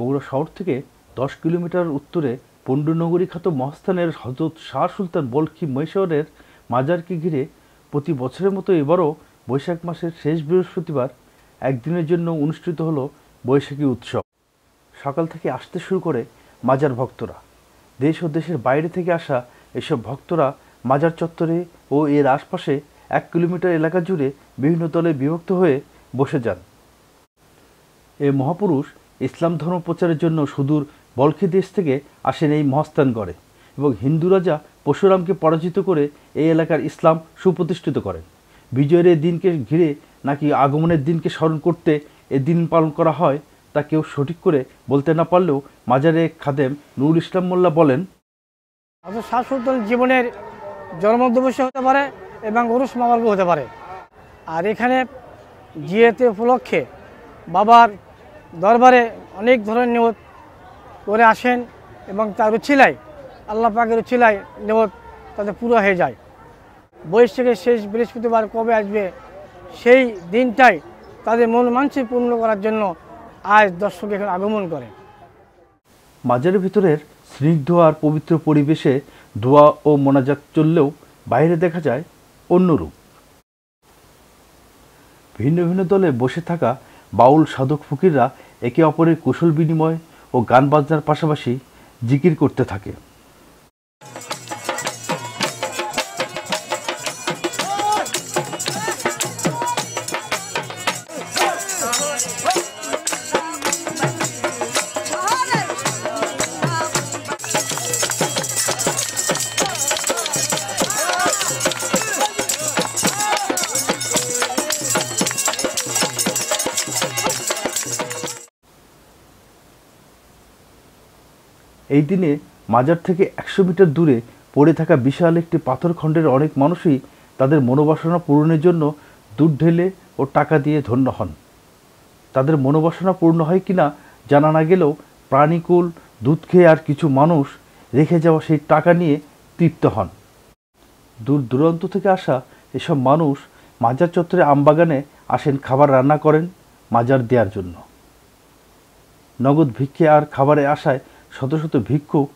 বগুড়া শহর থেকে 10 কিলোমিটার উত্তরে পণ্ডনগরী খ্যাত মহাস্থানের হযরত শাহ সুলতান বলখী মহেশ্বরের মাজারকে ঘিরে প্রতি বছরের মতো এবারও বৈশাখ মাসের শেষ বৃহস্পতিবার একদিনের জন্য অনুষ্ঠিত হলো বৈশাখী উৎসব। সকাল থেকে আসতে শুরু করে মাজার ভক্তরা। দেশ ও দেশের বাইরে থেকে আসা এসব ভক্তরা মাজার চত্বরে ও এর আশপাশে 1 কিলোমিটার এলাকা জুড়ে বিভিন্ন দলে বিভক্ত হয়ে বসে যান। এ মহাপুরুষ ইসলাম ধর্ম প্রচারের জন্য সুদূর বলখী দেশ থেকে আসেন এই মহাস্থানগড়ে এবং হিন্দু রাজা পরশুরামকে পরাজিত করে এই এলাকার ইসলাম সুপ্রতিষ্ঠিত করেন। বিজয়ের এই দিনকে ঘিরে নাকি আগমনের দিনকে স্মরণ করতে এ দিন পালন করা হয় তা কেউ সঠিক করে বলতে না পারলেও মাজারে খাদেম নুরুল ইসলাম মোল্লা বলেন, শাহ সুলতান জীবনের জন্মদিবস হতে পারে এবং উরুস মামার্গ হতে পারে। আর এখানে জিয়ারত উপলক্ষে বাবার দরবারে অনেক ধরনের নিয়ত করে আসেন এবং তার উছিলায় আল্লাহ পাকের উছিলায় নিয়ত তাদের পুরো হয়ে যায়। বৈশাখের শেষ বৃহস্পতিবার কবে আসবে সেই দিনটাই তাদের মন মানসিক পূর্ণ করার জন্য আজ দর্শক এখানে আগমন করে। মাজারের ভিতরের স্নিগ্ধ আর পবিত্র পরিবেশে দোয়া ও মোনাজাত চললেও বাইরে দেখা যায় অন্য রূপ। ভিন্ন ভিন্ন দলে বসে থাকা বাউল সাধক ফকিররা একে অপরের কুশল বিনিময় ও গান বাজনার পাশাপাশি জিকির করতে থাকে। এই দিনে মাজার থেকে 100 মিটার দূরে পড়ে থাকা বিশাল একটি পাথরখণ্ডের অনেক মানুষই তাদের মনোবাসনা পূরণের জন্য দুধ ঢেলে ও টাকা দিয়ে ধন্য হন। তাদের মনোবাসনা পূর্ণ হয় কিনা জানা না গেলেও প্রাণীকুল দুধ খেয়ে আর কিছু মানুষ রেখে যাওয়া সেই টাকা নিয়ে তৃপ্ত হন। দূর দূরান্ত থেকে আসা এসব মানুষ মাজার চত্বরে আমবাগানে আসেন খাবার রান্না করেন মাজার দেওয়ার জন্য। নগদ ভিক্ষে আর খাবারে আসায় শত শত ভিক্ষুক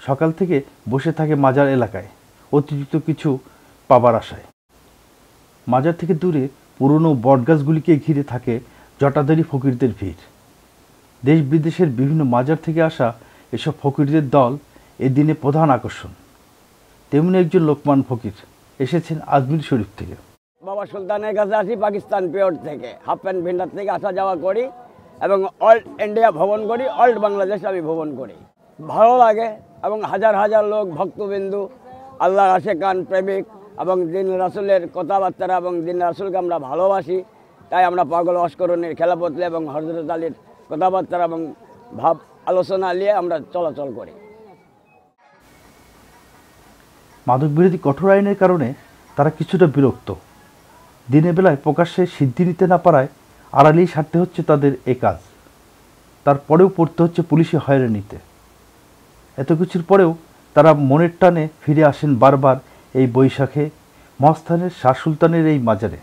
সকাল থেকে বসে থাকে মাজার এলাকায় অতিরিক্ত কিছু পাবার আশায়। মাজার থেকে দূরে পুরনো বটগাছগুলিকে ঘিরে থাকে জটাধারী ফকিরদের ভিড়। দেশ বিদেশের বিভিন্ন মাজার থেকে আসা এসব ফকিরদের দল এদিনে প্রধান আকর্ষণ। তেমনি একজন লোকমান ফকির এসেছেন আজমির শরীফ থেকে। বাবা সুলতানের কাছে আসি পাকিস্তান পিওর থেকে, হাফ প্যান্ট ভিন্ডার থেকে আসা যাওয়া করি এবং অল ইন্ডিয়া ভ্রমণ করি, অল বাংলাদেশ আমি ভ্রমণ করি। ভালো লাগে এবং হাজার হাজার লোক ভক্তবিন্দু আল্লাহর আশেকান প্রেমিক এবং দিন রাসুলের কথাবার্তা এবং দিন রাসুলকে আমরা ভালোবাসি, তাই আমরা পাগল অস্করণের খেলাপথে এবং হযরত আলীর কথাবার্তা এবং ভাব আলোচনা নিয়ে আমরা চলাচল করি। মাদক বিরোধী কঠোর আইনের কারণে তারা কিছুটা বিরক্ত। দিনের বেলায় প্রকাশ্যে সিদ্ধি নিতে না পারায় আড়ালেই সারতে হচ্ছে তাদের এ কাজ। তারপরেও পড়তে হচ্ছে পুলিশে হয়রানিতে। এত কিছুর পরেও তারা মনের টানে ফিরে আসেন বারবার এই বৈশাখে মহাস্থানের শাহ সুলতানের এই মাজারে।